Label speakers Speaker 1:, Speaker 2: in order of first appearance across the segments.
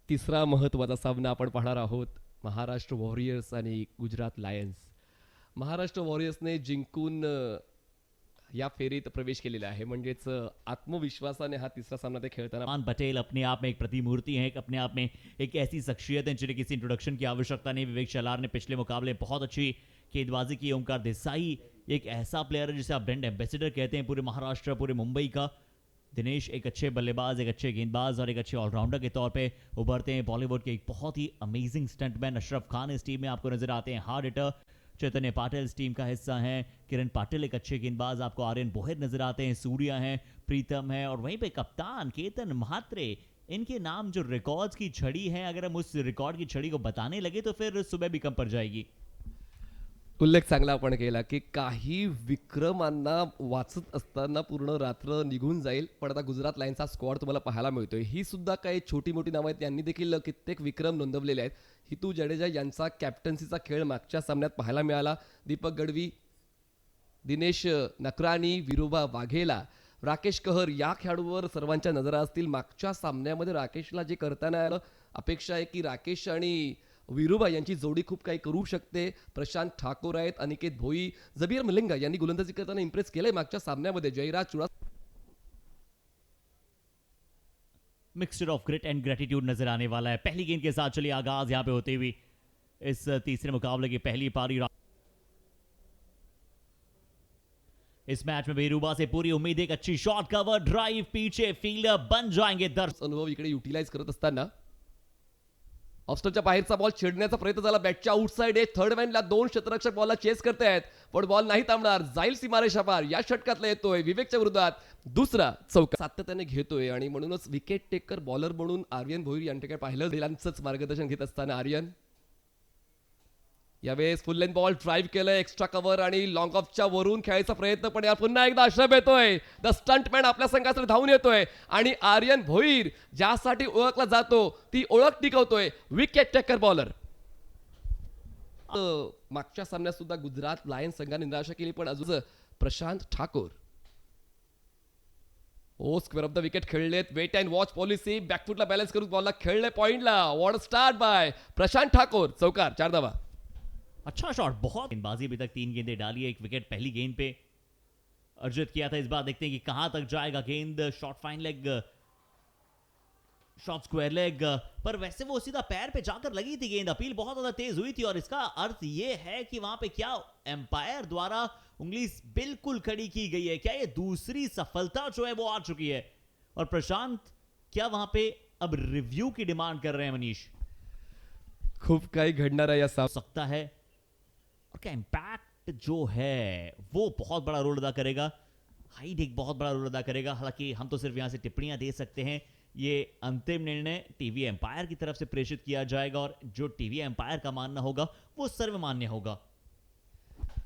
Speaker 1: तिसरा महत्त्वाचा सामना आपण पाहणार आहोत. महाराष्ट्र वॉरियर्स आणि गुजरात लायन्स. महाराष्ट्र वॉरियर्सने जिंकून या फेरीत प्रवेश केलेला आहे. म्हणजेच आत्मविश्वासाने हा तिसरा सामना ते खेळताना.
Speaker 2: मान पटेल अपने आप में एक प्रतिमूर्ति है, अपने आप में एक ऐसी शख्सियत है जिन्हें किसी इंट्रोडक्शन की आवश्यकता नहीं. विवेक शलार ने पिछले मुकाबले बहुत अच्छी गेंदबाजी की. ओंकार देसाई एक ऐसा प्लेयर है जिसे आप ब्रांड एम्बेसडर कहते हैं पूरे महाराष्ट्र, पूरे मुंबई का. दिनेश एक अच्छे बल्लेबाज, एक अच्छे गेंदबाज और एक अच्छे ऑलराउंडर के तौर पे उभरते हैं. बॉलीवुड के एक बहुत ही अमेजिंग स्टंटमैन अशरफ खान इस टीम में आपको नजर आते हैं. हार्ड हिटर चैतन्य पाटिल इस टीम का हिस्सा है. किरण पाटिल एक अच्छे गेंदबाज, आपको आर्यन बोहेर नजर आते हैं. सूर्या हैं, प्रीतम है और वहीं पे कप्तान केतन म्हात्रे. इनके नाम जो रिकॉर्ड्स की छड़ी है, अगर हम उस रिकॉर्ड की छड़ी को बताने लगे तो फिर सुबह भी कम पड़ जाएगी.
Speaker 1: उल्लेख चांगला आपण केला की काही विक्रमांना वाचत असताना पूर्ण रात्र निघून जाईल, पण आता गुजरात लायन्सचा स्क्वॉड तुम्हाला पाहायला मिळतोय. ही सुद्धा काही छोटी मोठी नावं आहेत, त्यांनी देखील कित्येक विक्रम नोंदवलेले आहेत. हितू जडेजा यांचा कॅप्टन्सीचा खेळ मागच्या सामन्यात पाहायला मिळाला. दीपक गढवी, दिनेश नकरानी, विरोबा वाघेला, राकेश कहर या खेळाडूवर सर्वांच्या नजरा असतील. मागच्या सामन्यामध्ये राकेशला जे करताना आलं, अपेक्षा आहे की राकेश आणि विरुबा यांची जोडी खूप काही करू शकते. प्रशांत ठाकूर आहेत, अनिकेत भोई, जबीर मलिंगा यांनी गोलंदाजी करताना इम्प्रेस केलंय मागच्या सामन्यामध्ये. Jayraj Chuda
Speaker 2: mixture of grit and gratitude नजर आने वाला है. पहली गेंद के साथ चलिए आगाज यहां पे होते हुए इस तीसरे मुकाबले की पहली पारी. इस मैच में बेरूबा से पूरी उम्मीद, एक अच्छी शॉट, कवर ड्राइव, पीछे फील्डर बन जाएंगे दर्शक.
Speaker 1: अनुभव इकडे युटिलाइज करत असताना ऑफस्टरच्या बाहेरचा बॉल छेडण्याचा प्रयत्न झाला. बॅटच्या आउटसाइड आहे. थर्ड मॅनला दोन क्षेत्ररक्षक बॉलला चेस करतायत, पण बॉल नाही थांबणार. जाईल सीमारेषा पार. या षटकातला येतोय विवेकच्या विरोधात दुसरा चौका सातत्याने घेतोय आणि म्हणूनच विकेट टेकर बॉलर म्हणून आर्यन भोईर यांच्याकडे पाहिलं. दिलांचंच मार्गदर्शन घेत असताना आर्यन यावेळेस फुल लेंथ बॉल ड्राईव्ह केलंय. एक्स्ट्रा कव्हर आणि लॉंग ऑफच्या वरून खेळायचा प्रयत्न, पण यार पुन्हा एकदा अशरफ येतोय. द स्टंटमॅन आपल्या संघासाठी धावून येतोय आणि आर्यन भोईर ज्यासाठी ओळखला जातो ती ओळख टिकवतोय. Wicket taker bowler. मागच्या सामन्यात सुद्धा गुजरात लायन्स संघाने निराशा केली, पण अजून Prashant Thakur square of the wicket खेळलेत. वेट अँड वॉच पॉलिसी, बॅकफुटला बॅलन्स करून बॉलला खेळले पॉइंटला. What start by Prashant Thakur. चौकार, 4 धावा.
Speaker 2: अच्छा शॉट, बहुत गेंदबाजी अभी तक 3 गेंदें डाली है. एक विकेट पहली गेंद पे अर्जित किया था. इस बार देखते हैं कि कहां तक जाएगा गेंद. Shot fine leg, shot square leg, पर वैसे वो सीधा पैर पे जाकर लगी थी गेंद. अपील बहुत ज्यादा तेज हुई थी और इसका अर्थ ये है कि वहां पे क्या एम्पायर द्वारा उंगली बिल्कुल खड़ी की गई है. क्या ये दूसरी सफलता जो है वो आ चुकी है और प्रशांत क्या वहां पे अब रिव्यू की डिमांड कर रहे हैं मनीष?
Speaker 1: खूप काही घडणार आहे या
Speaker 2: सकता है और क्या इम्पैक्ट जो है वो बहुत बड़ा रोल अदा करेगा. हाइट एक बहुत बड़ा रोल अदा करेगा. हालांकि हम तो सिर्फ यहां से टिप्पणियां दे सकते हैं. ये अंतिम निर्णय टीवी एम्पायर की तरफ से प्रेषित किया जाएगा और जो टीवी एम्पायर का मानना होगा वो सर्वमान्य होगा.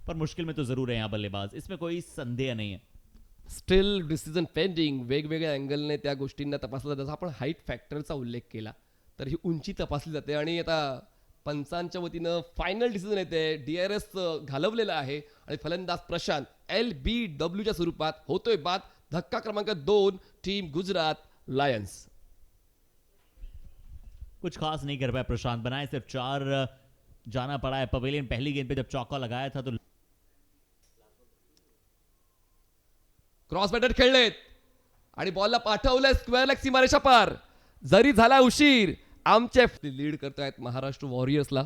Speaker 2: पर मुश्किल में तो जरूर है यहाँ बल्लेबाज, इसमें कोई संदेह नहीं है.
Speaker 1: Still decision pending. वेगवेगळ्या अँगलने त्या गोष्टींना तपासला जातं. आपण हाईट फॅक्टरचा उल्लेख केला तर ही उंची तपासली जाते आणि आता पंचांच्या वतीनं फायनल डिसिजन येते. DRS घालवलेला आहे आणि फलंदाज प्रशांत LBWच्या स्वरूपात होतोय बाद. धक्का क्रमांक 2, टीम गुजरात लायन्स.
Speaker 2: कुछ खास नहीं कर पाया प्रशांत, बनाए सिर्फ 4. जाना पड़ा है पवेलियन. पहली गेंद पे जब चौका लगाया था तो
Speaker 1: क्रॉस बॅटर खेळलेत आणि बॉलला पाठवलंय स्क्वेअर लेग सीमारेषा पार. जरी झाला उशीर, आमचे लीड करतायत महाराष्ट्र वॉरियर्सला.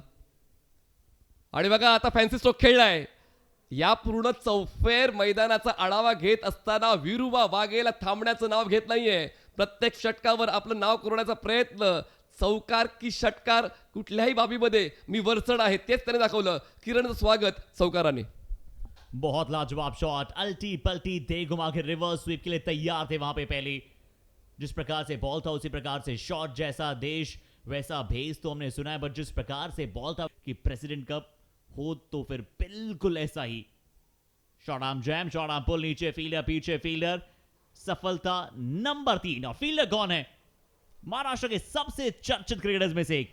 Speaker 1: आणि बघा आता फॅन्सी स्ट्रोक खेळलाय. या पूर्ण चौफेर मैदानाचा आढावा घेत असताना विरुबा वाघेला थांबण्याचं नाव घेत नाहीये. प्रत्येक षटकावर आपलं नाव करण्याचा प्रयत्न. चौकार की षटकार, कुठल्याही बाबीमध्ये मी वरचढ आहे तेच त्याने दाखवलं. किरणचं स्वागत चौकाराने.
Speaker 2: बहुत लाजवाब शॉट, अल्टी पल्टी दे घुमा के रिवर्स स्वीप के लिए तैयार थे वहां पे पहले. जिस प्रकार से बॉल था उसी प्रकार से शॉट. जैसा देश वैसा भेस तो हमने सुना है, बट जिस प्रकार से बॉल था कि प्रेसिडेंट कप हो तो फिर बिल्कुल ऐसा ही. Shot arm jam, shot arm pull, नीचे फील्डर पीछे फील्डर. सफलता नंबर 3 और फील्डर कौन है? महाराष्ट्र के सबसे चर्चित क्रिकेटर्स में से एक.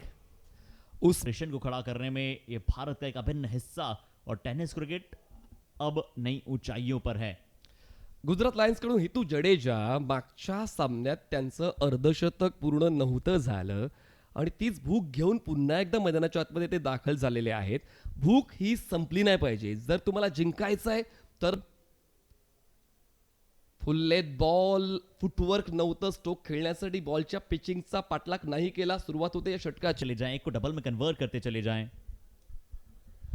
Speaker 2: उस मिशन को खड़ा करने में ये भारत का एक अभिन्न हिस्सा और टेनिस क्रिकेट अब नई ऊंचाइयों पर है.
Speaker 1: गुजरात लायन्स कडून हितू जडेजा मागच्या सामन्यात त्यांचं अर्धशतक पूर्ण नव्हतं झालं आणि तीच भूक घेऊन पुन्हा एकदा मैदानाच्या आतमध्ये ते दाखल झालेले आहेत. भूक ही संपली नाही पाहिजे. जर तुम्हाला जिंकायचं आहे तर फुल्लेत बॉल फुटवर्क नव्हतं. स्टोक खेळण्यासाठी बॉलच्या पिचिंगचा पाठलाग नाही केला. सुरुवात होते या षटकाची.
Speaker 2: चले जाएं, एक को डबल में कन्वर्ट करते चले जाएं.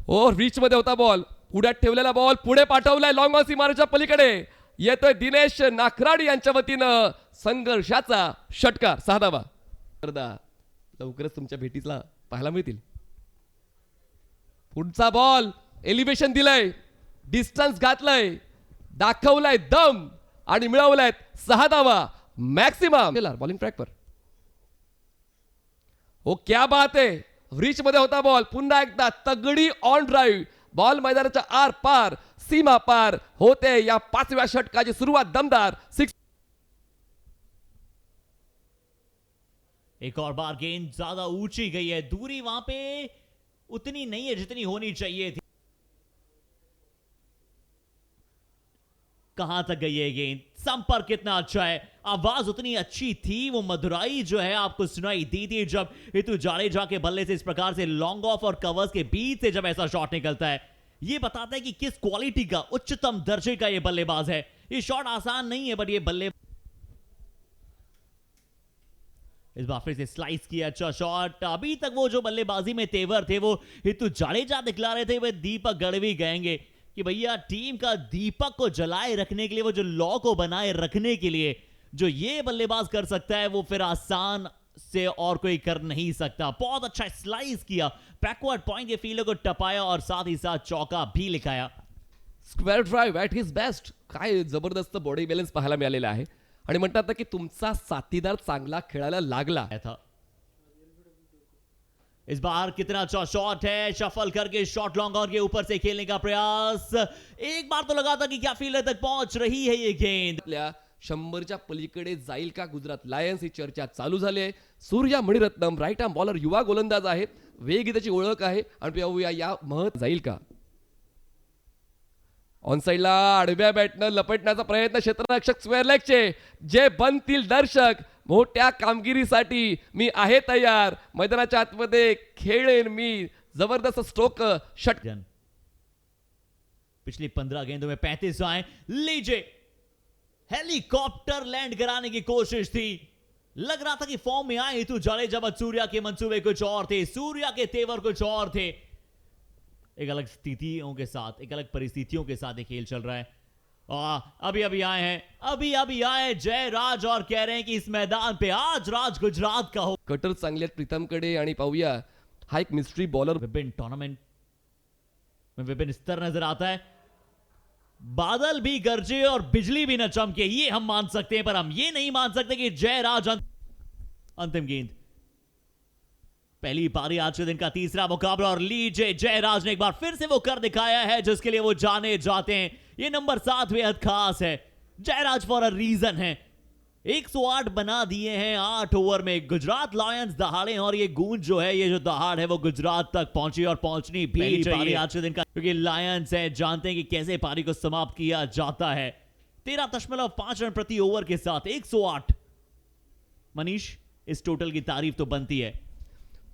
Speaker 1: ओ रीच मध्ये होता बॉल. पुढ्यात ठेवलेला बॉल पुढे पाठवलाय लॉंग ऑन सीमारेच्या पलीकडे. येतोय दिनेश नाखराडी यांच्या वतीनं संघर्षाचा षटकार. 6 धावा. लवकरच तुमच्या भेटीला पाहायला मिळतील. पुढचा बॉल एलिव्हेशन दिलंय, डिस्टन्स घातलंय, दाखवलाय दम आणि मिळवलाय 6 धावा. मॅक्सिमम बॉलिंग ट्रॅक पर. हो क्या बात आहे. रिच मध्ये होता बॉल. पुन्हा एकदा तगडी ऑन ड्राईव्ह. बॉल मैदानाच्या आर पार सीमा पार होते. या 5व्या षटकाची सुरुवात दमदार 6.
Speaker 2: एक और बार गेंद ज्यादा ऊंची गई है. दूरी वहां पे उतनी नहीं है जितनी होनी चाहिए थी. कहां तक गई है गेंद. संपर्क कितना अच्छा है. आवाज उतनी अच्छी थी. वो मधुराई जो है आपको सुनाई दी थी जब ऋतु जाडेजा के बल्ले से इस प्रकार से लॉन्ग ऑफ और कवर्स के बीच से जब ऐसा शॉट निकलता है. ये बताता है कि किस क्वालिटी का, उच्चतम दर्जे का ये बल्लेबाज है. ये शॉट आसान नहीं है बट ये बल्ले. इस बार फिर से स्लाइस किया. अच्छा शॉट. अभी तक वो जो बल्लेबाजी में तेवर थे वो ऋतु जाडेजा दिखला रहे थे. वे दीपक गढ़वी कहेंगे कि भैया टीम का दीपक को जलाए रखने के लिए, वो जो लॉ को बनाए रखने के लिए जो ये बल्लेबाज कर सकता है वो फिर आसान से और कोई कर नहीं सकता. बहुत अच्छा स्लाइस किया. बैकवर्ड पॉइंट के फील्डर को टपाया और साथ ही साथ चौका भी लिखाया.
Speaker 1: Square drive at his best. काय जबरदस्त बॉडी बॅलन्स पाहायला मिळालेला आहे. आणि म्हणतात ना की तुमचा साथीदार चांगला खेळायला लागला
Speaker 2: था. इस बार कितना अच्छा शॉट है. शफल करके शॉट लॉन्ग ऑन के ऊपर से खेलने का प्रयास. एक बार तो लगा था कि क्या फील्डर तक पहुंच रही है ये गेंद.
Speaker 1: 100च्या पलीकडे जाईल का गुजरात लायन्स ही चर्चा चालू झाली आहे. Surya Maniratnam right arm bowler, युवा गोलंदाज आहे. वेग त्याची ओळख आहे आणि पाहूया या महत्व जाईल का. ऑन साइडला आडव्या बॅटनं लपटण्याचा प्रयत्न. क्षेत्ररक्षक स्क्वेअर लेगचे जे बनतील दर्शक. मोठ्या कामगिरीसाठी मी आहे तयार. मैदानाच्या आतमध्ये खेळेन मी. जबरदस्त स्ट्रोक षटक.
Speaker 2: पिछली 15 गेंदों में 35 आए. लीजिए हेलीकॉप्टर लैंड कराने की कोशिश थी. लग रहा था कि फॉर्म में आए तो जाडेजा, जब सूर्या के मंसूबे कुछ और थे, सूर्या के तेवर कुछ और थे. एक अलग स्थितियों के साथ, एक अलग परिस्थितियों के साथ ये खेल चल रहा है. अभी आए हैं, अभी आए जयराज और कह रहे हैं कि इस मैदान पे आज राज गुजरात का हो.
Speaker 1: कटर चांगले आहेत प्रीतमकडे. आणि पाहूया हा एक मिस्ट्री बॉलर.
Speaker 2: विभिन्न टूर्नामेंट में विभिन्न स्तर नजर आता है. बादल भी गरजे और बिजली भी न चमके, ये हम मान सकते हैं, पर हम ये नहीं मान सकते कि जयराज. अंतिम गेंद. पहली पारी आज के दिन का तीसरा मुकाबला और लीजिए जयराज ने एक बार फिर से वो कर दिखाया है जिसके लिए वो जाने जाते हैं. ये नंबर 7 बेहद खास है. जयराज फॉर अ रीजन है. 108 बना दिए हैं 8 ओवर में. गुजरात लायंस दहाड़े और ये गूंज जो है, ये जो दहाड़ है वो गुजरात तक पहुंची और पहुंचनी भी चाहिए आज के दिन का, क्योंकि लायंस है जानते हैं कि कैसे पारी को समाप्त किया जाता है. 13.5 रन प्रति ओवर के साथ 108. मनीष, इस टोटल की तारीफ तो बनती है.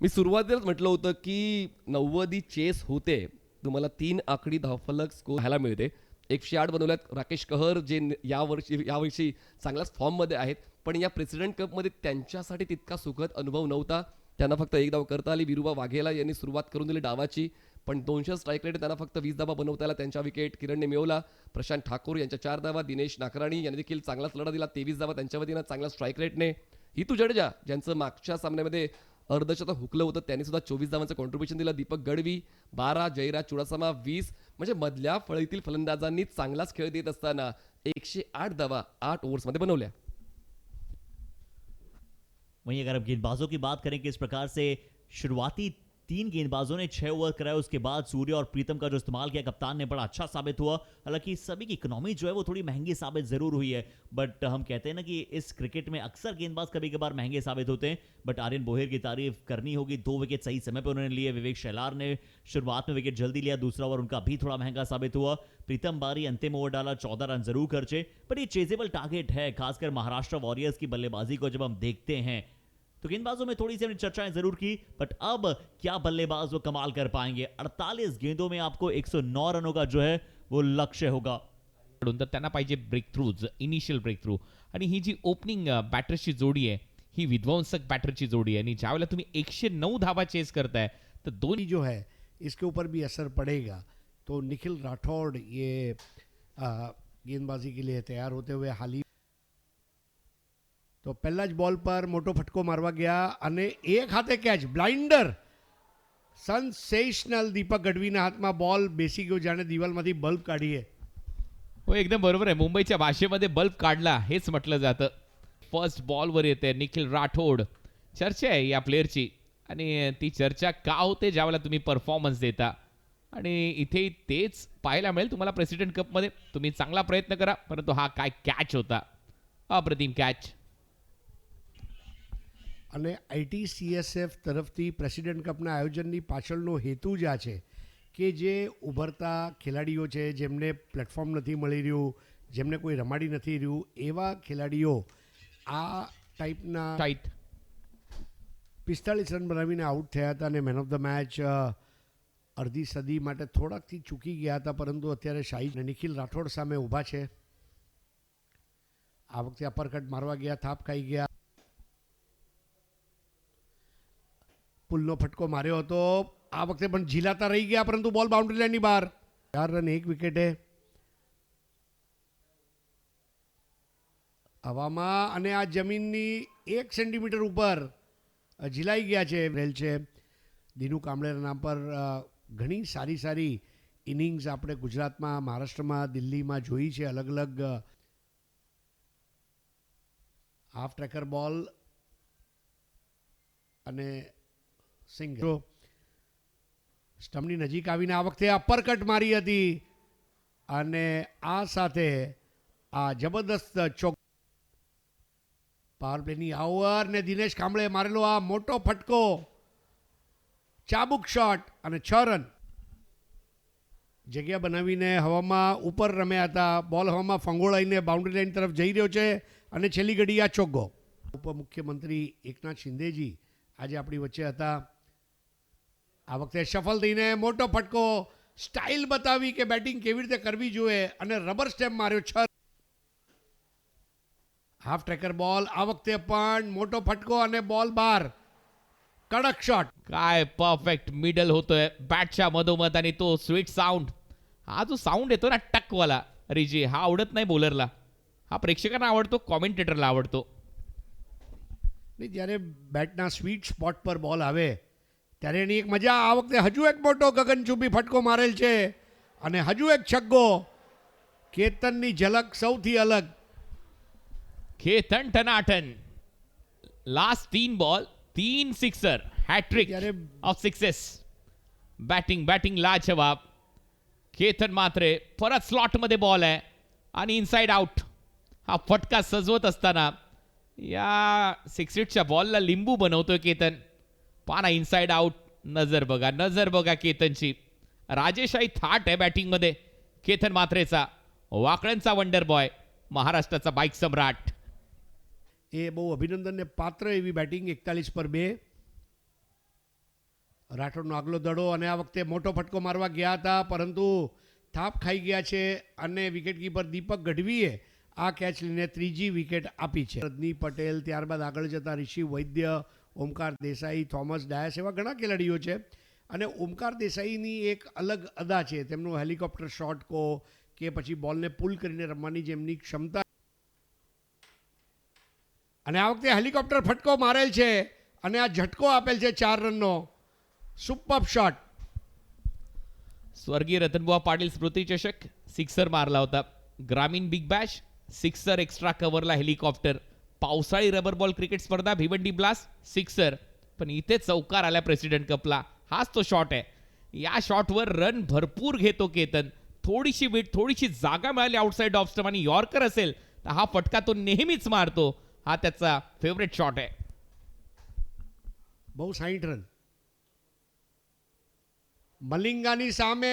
Speaker 1: मी सुरुवातीलाच म्हटलं होतं की 90 चेस होते. तुम्हाला 3 आकडी धावफलक स्कोर पाहायला मिळते. 108 बनवल्यात. राकेश कहर जे यावर्षी चांगल्याच फॉर्ममध्ये आहेत, पण या प्रेसिडेंट कपमध्ये त्यांच्यासाठी तितका सुखद अनुभव नव्हता. त्यांना फक्त 1 धाव करता आली. विरुबा वाघेला यांनी सुरुवात करून दिली डावाची, पण 200 स्ट्राईक रेट त्यांना फक्त 20 धावा बनवता आला. त्यांच्या विकेट किरणने मिळवला. प्रशांत ठाकूर यांच्या 4 धावा. दिनेश नाकराणी यांनी देखील चांगलाच लढा दिला. 23 धावा त्यांच्या वतीनं चांगल्या स्ट्राईक रेटने. हितू जडेजा ज्यांचं मागच्या सामन्यामध्ये अर्धशतक हुकलं होतं, त्यांनी सुद्धा 24 धावांचं कॉन्ट्रीब्युशन दिलं. दीपक गढवी 12, जयराज चुडासमा 20. म्हणजे मधल्या फळीतील फलंदाजांनी चांगलाच खेळ देत असताना 108 धावा 8 ओव्हर्समध्ये बनवल्या.
Speaker 2: वहीं अगर अब गेंदबाजों की बात करें कि इस प्रकार से शुरुआती 3 गेंदबाजों ने 6 ओवर कराए, उसके बाद सूर्य और प्रीतम का जो इस्तेमाल किया कप्तान ने बड़ा अच्छा साबित हुआ. हालांकि सभी की इकोनॉमी जो है वो थोड़ी महंगी साबित जरूर हुई है, बट हम कहते हैं ना कि इस क्रिकेट में अक्सर गेंदबाज कभी कभार महंगे साबित होते हैं. बट आर्यन बोहेर की तारीफ करनी होगी. 2 विकेट सही समय पर उन्होंने लिए. विवेक शेलार ने शुरुआत में विकेट जल्दी लिया. दूसरा ओवर उनका भी थोड़ा महंगा साबित हुआ. प्रीतम बारी अंतिम ओवर डाला, 14 रन जरूर खर्चे, पर ये चेजेबल टारगेट है. खासकर महाराष्ट्र वॉरियर्स की बल्लेबाजी को जब हम देखते हैं तो गेंदबाजों में थोड़ी सी हमने चर्चाएं जरूर की, बट अब क्या बल्लेबाज वो कमाल कर पाएंगे। 48 गेंदों में आपको 109 रनों का जो है वो लक्ष्य होगा।
Speaker 3: तर त्यांना पाहिजे break throughs, initial break through. आणि ही जी ओपनिंग बॅटर्सची जोडी आहे ही विध्वंसक बॅटरची जोडी आहे आणि ज्यावेळेला तुम्ही 109 धावा चेस करताय तर दोन्ही
Speaker 4: जो है इसके ऊपर भी असर पड़ेगा। तो निखिल राठौड़ ये गेंदबाजी के लिए तैयार होते हुए हाल ही तो पहला ज बॉल पर मोटो फटको मारवा गया અને એક હાથે કેચ બ્લાઇન્ડર સેન્સેશનલ दीपक गढ़वीના હાથમાં બોલ બેસી ગયો જાણે દિવાલમાંથી બલ્બ કાઢીએ।
Speaker 3: हो एकदम बरोबर आहे. मुंबईच्या भाषेमध्ये बल्ब काढला हेच म्हटलं जातं. फर्स्ट बॉलवर येते निखिल राठोड. चर्चा आहे या प्लेअरची आणि ती चर्चा का होते ज्यावेळेला तुम्ही परफॉर्मन्स देता आणि इथे तेच पाहायला मिळेल तुम्हाला प्रेसिडेंट कपमध्ये. तुम्ही चांगला प्रयत्न करा परंतु हा काय कॅच होता, अप्रतिम कॅच.
Speaker 4: અને ITCSF તરફથી પ્રેસિડેન્ટ કપના આયોજનની પાછળનો હેતુ જ આ છે કે જે ઉભરતા ખેલાડીઓ છે જેમને પ્લેટફોર્મ નથી મળી રહ્યું, જેમને કોઈ રમાડી નથી રહ્યું, એવા ખેલાડીઓ આ ટાઈપના
Speaker 3: टाईट
Speaker 4: 45 રન બનાવીને આઉટ થયા હતા અને મેન ઓફ ધ મેચ અડધી સદી માટે થોડાકથી ચૂકી ગયા હતા, પરંતુ અત્યારે શાહી અને નિખિલ રાઠોડ સામે ઊભા છે। આ વખતે અપરકટ મારવા ગયા, થાપ ખાઈ ગયા, પુલનો ફટકો માર્યો હતો, આ વખતે પણ ઝીલાતા રહી ગયા પરંતુ બોલ બાઉન્ડ્રી લાઇનની બહાર। 4 રન 1 વિકેટે હવામાં અને આ જમીનની 1 સેન્ટીમીટર ઉપર ઝીલાઈ ગયા છે। રેલ છે દિનુ કામળેના નામ પર ઘણી સારી સારી ઇનિંગ્સ આપણે ગુજરાતમાં, મહારાષ્ટ્રમાં, દિલ્હીમાં જોઈ છે અલગ અલગ। હાફ ટ્રેકર બોલ અને સિંગલ સ્ટમ્પની નજીક આવીને આ વખતે અપરકટ મારી હતી અને આ સાથે આ જબરદસ્ત ચોક પાવર પ્લેની ઓવર ને દિનેશ કાંબળે મારેલો આ મોટો ફટકો, ચાબુક શોટ અને 6 રન। જગ્યા બનાવીને હવામાં ઉપર રમ્યા હતા, બોલ હવામાં ફંગોળાઈને બાઉન્ડ્રી લાઇન તરફ જઈ રહ્યો છે અને છેલ્લી ઘડી આ ચોગ્ગો। ઉપમુખ્યમંત્રી એકનાથ શિંદેજી આજે આપણી વચ્ચે હતા। આ વખતે સફળ થઈને મોટો ફટકો, સ્ટાઇલ બતાવી કે બેટિંગ કેવી રીતે કરવી જોઈએ અને રબર સ્ટેમ્પ માર્યો 6। હાફ ટ્રેકર બોલ, આ વખતે પણ મોટો ફટકો અને બોલ બહાર, કડક શॉट।
Speaker 3: काय परफेक्ट मिडल होतोय बॅटच्या मधोमध आणि तो स्वीट साऊंड, हा जो साऊंड येतो ना टकवाला रिजी, हा आवडत नाही बॉलरला, हा प्रेक्षकांना आवडतो, कॉमेंटेटरला आवडतो।
Speaker 4: નહીં જ્યારે બેટના સ્વીટ સ્પોટ પર બોલ આવે ત્યારે એની એક મજા। આ વખતે હજુ એક મોટો ગગનચુંબી ફટકો મારેલ છે અને હજુ એક છગ્ગો। કેતનની ઝલક સૌથી અલગ।
Speaker 3: खेतन टनाटन, लास्ट 3 बॉल 3 सिक्सर, हॅट्रिक
Speaker 4: ત્યારે
Speaker 3: ऑफ सिक्सेस. बॅटिंग लाजवाब. केतन मात्रे परत स्लॉटमध्ये बॉल आहे आणि इनसाइड आउट. हा फटका सजवत असताना या 6 बॉलला लिंबू बनवतोय केतन. पाना इनसाइड आउट. नजर बघा केतनची. राजेशाही थाट आहे बॅटिंगमध्ये केतन मात्रेचा. वाकड्यांचा वंडर बॉय, महाराष्ट्राचा बाईक सम्राट.
Speaker 4: એ બહુ અભિનંદનને પાત્ર એવી બેટિંગ 41 પર 2। રાઠોડનો આગલો દડો અને આ વખતે મોટો ફટકો મારવા ગયા હતા પરંતુ થાપ ખાઈ ગયા છે અને વિકેટકીપર દીપક ગઢવીએ આ કેચ લઈને ત્રીજી વિકેટ આપી છે। રજની પટેલ, ત્યારબાદ આગળ જતા ઋષિ વૈદ્ય, ઓમકાર દેસાઈ, થોમસ ડાયસ એવા ઘણા ખેલાડીઓ છે અને ઓમકાર દેસાઈની એક અલગ અદા છે, તેમનું હેલિકોપ્ટર શોટ કહો કે પછી બોલને પુલ કરીને રમવાની જે એમની ક્ષમતા। અને આ વખતે હેલિકોપ્ટર ફટકો મારેલ છે અને આ ઝટકો આપેલ છે 4 રનનો। સુપર શॉट।
Speaker 3: स्वर्गीय रतनबुवा पाटील स्मृती चषक सिक्सर मारला होता. ग्रामीण बिग बॅश सिक्सर, एक्स्ट्रा कव्हरला हेलिकॉप्टर. पावसाळी रबर बॉल क्रिकेट स्पर्धा भिवंडी ब्लास्ट सिक्सर. पण इथे चौकार आल्या प्रेसिडेंट कपला. हाच तो शॉट आहे. या शॉटवर रन भरपूर घेतो केतन. थोडीशी वेट, थोडीशी जागा मिळाली आउटसाइड ऑफ स्टंप आणि यॉर्कर असेल तर हा फटका तो नेहमीच मारतो. हा त्याचा फेवरेट शॉट आहे.
Speaker 4: બહુ 60 રન। મલિંગાની સામે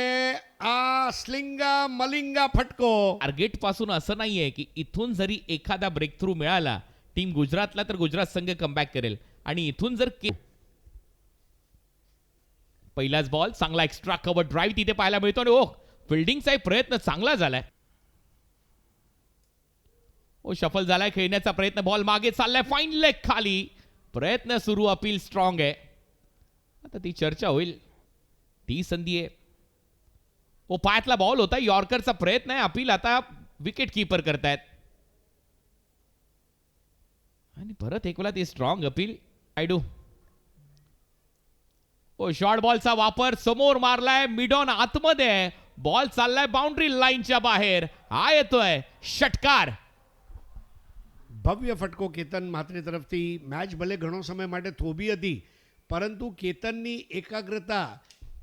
Speaker 4: આ સ્લિંગા મલિંગા ફટકો।
Speaker 3: टार्गेट पासून असं नाहीये की इथून जरी एखादा ब्रेक थ्रू मिळाला टीम गुजरातला तर गुजरात संघ कमबॅक करेल आणि इथून जर पहिलाच बॉल चांगला एक्स्ट्रा कव्हर ड्राईव्ह तिथे पाहायला मिळतो आणि फिल्डिंगचा प्रयत्न चांगला झालाय. शफल झालाय, खेळण्याचा प्रयत्न, बॉल मागे चाललाय, फाईन लेग खाली, प्रयत्न सुरू, अपील स्ट्रॉंग आहे. आता ती चर्चा होईल, ती संधी आहे. पायातला बॉल होता, यॉर्करचा प्रयत्न आहे, अपील आता विकेट कीपर करतायत आणि परत एक वेळा ती स्ट्रॉंग अपील. नायडू शॉर्ट बॉलचा वापर, समोर मारलाय, मिडॉन आतमध्ये, बॉल चाललाय बाउंड्री लाईनच्या बाहेर, हा येतोय षटकार.
Speaker 4: ભવ્ય ફટકો કેતન માત્રે તરફથી. મેચ ભલે ઘણો સમય માટે થોભી હતી, પરંતુ કેતનની એકાગ્રતા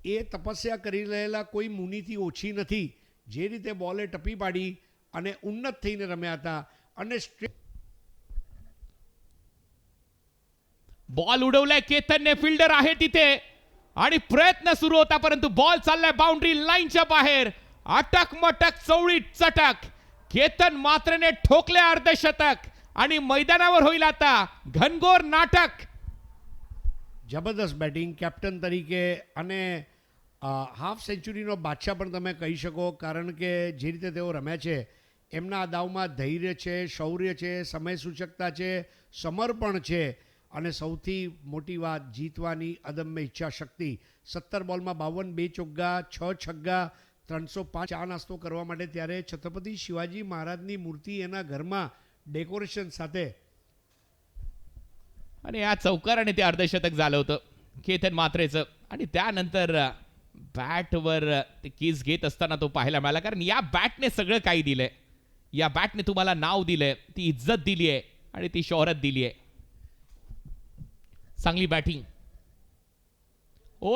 Speaker 4: એ તપસ્યા કરી રહેલા કોઈ મુનિથી ઓછી નથી. જે રીતે બોલે ટપી પાડી અને ઉન્નત થઈને રમ્યા હતા અને
Speaker 3: बॉल उडवलाय केतनने, फिल्डर आहे तिथे आणि प्रयत्न सुरू होता, परंतु बॉल चाललाय बाउंड्री लाईनच्या बाहेर. अटक मटक चवळी चटक, केतन मात्रने ठोकले अर्धशतक आणि मैदानावर होईल आता घनघोर नाटक.
Speaker 4: જબરદસ્ત બેટિંગ કેપ્ટન તરીકે અને હાફ સેન્ચુરીનો બાદશાહ પણ તમે કહી શકો, કારણ કે જે રીતે તેઓ રમ્યા છે એમના આ દાવમાં ધૈર્ય છે, શૌર્ય છે, સમય સૂચકતા છે, સમર્પણ છે અને સૌથી મોટી વાત જીતવાની અદમ્ય ઈચ્છા શક્તિ. 17 બોલમાં 52, 2 ચોગ્ગા, 6 છગ્ગા, 305 ચા નાસ્તો કરવા માટે ત્યારે છત્રપતિ શિવાજી મહારાજની મૂર્તિ એના ઘરમાં डेकोरेशन સાથે.
Speaker 3: आणि या चौकाराने ते अर्धशतक झालं होतं केतन मात्रेचं आणि त्यानंतर बॅटवर ते किस घेत असताना तो पाहायला मिळाला, कारण या बॅटने सगळं काही दिलंय. या बॅटने तुम्हाला नाव दिलंय, ती इज्जत दिली आहे आणि ती शोहरत दिली आहे. चांगली बॅटिंग.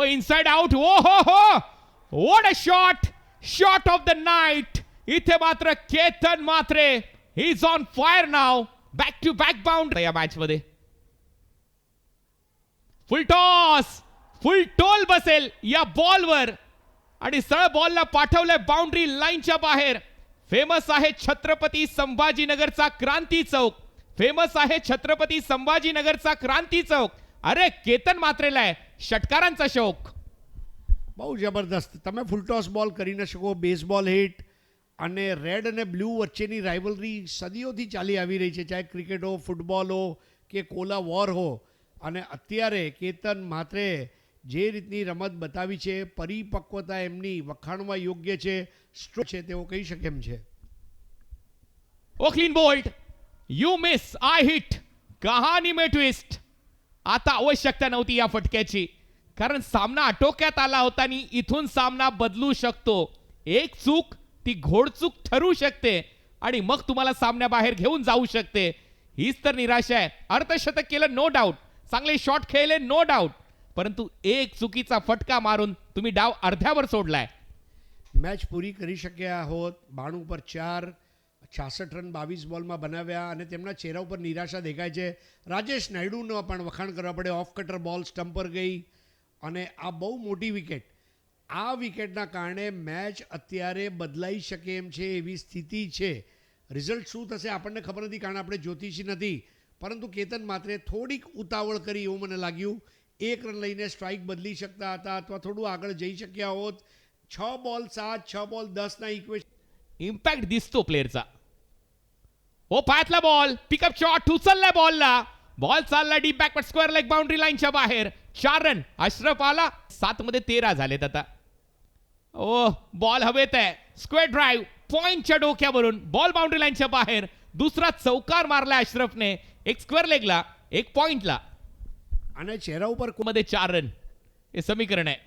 Speaker 3: इनसाइड आउट, हो what a shot of the night. इथे मात्र Ketan Mhatre he is on fire नाव. बॅक टू बॅक बाउंड्री या मॅच मध्ये. फुल टॉस, फुल टोल बसेल या बॉलवर आणि सरळ बॉलला पाठवलंय बाउंड्री लाईनच्या बाहेर. फेमस आहे छत्रपती संभाजीनगरचा क्रांती चौक, फेमस आहे छत्रपती संभाजीनगरचा क्रांती चौक. अरे केतन मात्रेला आहे षटकारांचा शौक.
Speaker 4: બહુ જબરદસ્ત. તમે ફૂલ ટોસ બોલ કરી ન શકો, બેઝબોલ હિટ અને રેડ અને બ્લુ વચ્ચેની રાઇવલરી સદીઓથી ચાલી આવી રહી છે, ચાહે ક્રિકેટ હો, ફૂટબોલ હો કે કોલા વોર હો. અને અત્યારે કેતન માત્રે જે રીતની રમત બતાવી છે, પરિપક્વતા એમની વખાણવા યોગ્ય છે, સ્ટ્રોક છે, તેઓ કહી શકે એમ છે.
Speaker 3: Clean bowled, you miss, I hit, कहाणी में ट्विस्ट. आता आवश्यकता नव्हती या फटक्याची, कारण सामना आटोक्यात आला होता आणि इथून सामना बदलू शकतो. एक चूक ती घोडचूक ठरू शकते आणि मग तुम्हाला सामन्याबाहेर घेऊन जाऊ शकते. हीच तर निराशा आहे. अर्धशतक केलं नो डाऊट, चांगले शॉट खेळले नो डाऊट, परंतु एक चुकीचा फटका मारून तुम्ही डाव अर्ध्यावर सोडलाय.
Speaker 4: મેચ પૂરી કરી શક્યા હોત. 92 પર 4, 66 રન 22 બોલમાં બનાવ્યા અને તેમના ચહેરા ઉપર નિરાશા દેખાય છે. રાજેશ નાયડુનો પણ વખાણ કરવા પડે. ઓફ કટર બોલ સ્ટમ્પ પર ગઈ અને આ બહુ મોટી વિકેટ. આ વિકેટના કારણે મેચ અત્યારે બદલાઈ શકે એમ છે એવી સ્થિતિ છે. રિઝલ્ટ શું થશે આપણને ખબર નથી, કારણ આપણે જ્યોતિષી નથી, પરંતુ કેતન માત્રે થોડીક ઉતાવળ કરી એવું મને લાગ્યું. 1 રન લઈને સ્ટ્રાઇક બદલી શકતા હતા અથવા થોડું આગળ જઈ શક્યા હોત. 6 બોલ 7, 6 બોલ 10ના ઇક્વેશન.
Speaker 3: इम्पॅक्ट दिसतो प्लेअरचा. पायातला बॉल, पिकअप शॉट, उचललाय बॉलला, बॉल चाललाय deep backward square leg boundary लाईनच्या बाहेर. 4 रन. अशरफ आला, 7 मध्ये 13 झालेत आता. बॉल हवेत आहे, स्क्वेअर ड्राईव्ह, पॉइंटच्या डोक्यावरून बॉल बाउंड्री लाईनच्या बाहेर. दुसरा चौकार मारलाय अशरफने, एक स्क्वेअर लेगला, एक पॉइंटला
Speaker 4: અને ચહેરા ઉપર
Speaker 3: मध्ये 4 रन. हे समीकरण आहे.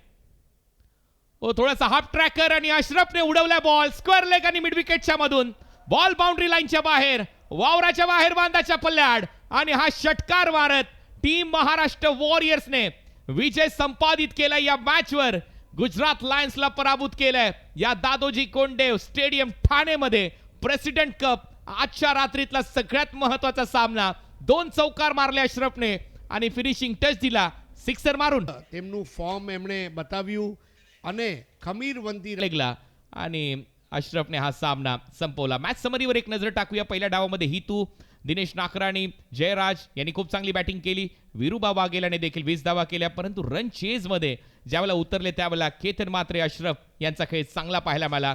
Speaker 3: थोडासा हाफ ट्रॅकर आणि अशरफने उडवलाय बॉल स्क्वेअर लेग आणि मिड विकेटच्या मधून. बॉल बाउंड्री लाईनच्या बाहेर, वावराच्या बाहेर, बांधाच्या पल्ल्याड आणि हा षटकार मारत टीम महाराष्ट्र वॉरियर्सने विजय संपादित केला. या मॅचवर गुजरात लायन्सला पराभूत केलंय. या दादोजी कोंडदेव स्टेडियम ठाणेमध्ये प्रेसिडेंट कप आजच्या रात्रीतला सगळ्यात महत्वाचा सामना. 2 चौकार मारले अशरफने आणि फिनिशिंग टच दिला सिक्सर मारून.
Speaker 4: તેમનું ફોર્મ એમણે બતાવ્યું અને ખમીરવંતી
Speaker 3: लेगला आणि अशरफने हा सामना संपवला. मॅच समरीवर एक नजर टाकूया. पहिल्या डावामध्ये हितू दिनेश नाकरा आणि जयराज यांनी खूप चांगली बॅटिंग केली. विरुबा वाघेलाने देखील 20 धावा केल्या, परंतु रन चेजमध्ये ज्यावेळेला उतरले त्यावेळेला केतन मात्रे, अशरफ यांचा खेळ चांगला पाहायला मिळाला.